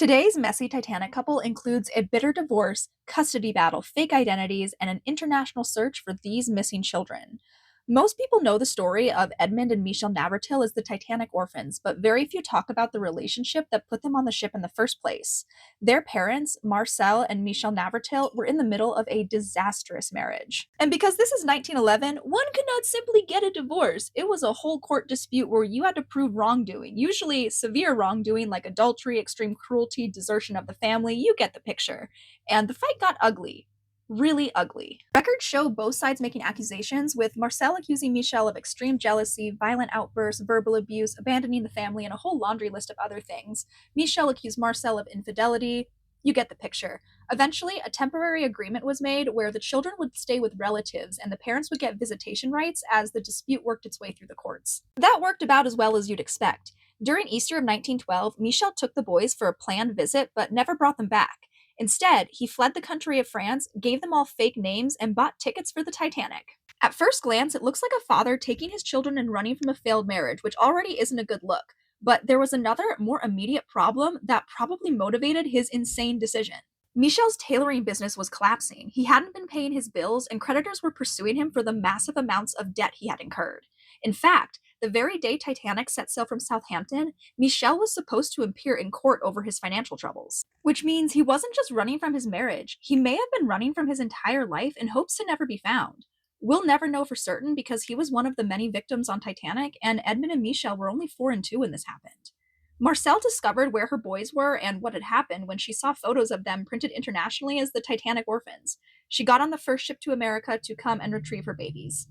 Today's messy Titanic couple includes a bitter divorce, custody battle, fake identities, and an international search for these missing children. Most people know the story of Edmund and Michelle Navratil as the Titanic orphans, but very few talk about the relationship that put them on the ship in the first place. Their parents, Marcel and Michelle Navratil, were in the middle of a disastrous marriage. And because this is 1911, one could not simply get a divorce. It was a whole court dispute where you had to prove wrongdoing, usually severe wrongdoing like adultery, extreme cruelty, desertion of the family. You get the picture. And the fight got ugly. Really ugly. Records show both sides making accusations, with Marcel accusing Michelle of extreme jealousy, violent outbursts, verbal abuse, abandoning the family, and a whole laundry list of other things. Michelle accused Marcel of infidelity. You get the picture. Eventually, a temporary agreement was made where the children would stay with relatives and the parents would get visitation rights as the dispute worked its way through the courts. That worked about as well as you'd expect. During Easter of 1912, Michel took the boys for a planned visit but never brought them back. Instead, he fled the country of France, gave them all fake names, and bought tickets for the Titanic. At first glance, it looks like a father taking his children and running from a failed marriage, which already isn't a good look. But there was another, more immediate problem that probably motivated his insane decision. Michel's tailoring business was collapsing. He hadn't been paying his bills, and creditors were pursuing him for the massive amounts of debt he had incurred. In fact, the very day Titanic set sail from Southampton, Michel was supposed to appear in court over his financial troubles. Which means he wasn't just running from his marriage, he may have been running from his entire life in hopes to never be found. We'll never know for certain because he was one of the many victims on Titanic, and Edmund and Michel were only 4 and 2 when this happened. Marcel discovered where her boys were and what had happened when she saw photos of them printed internationally as the Titanic orphans. She got on the first ship to America to come and retrieve her babies.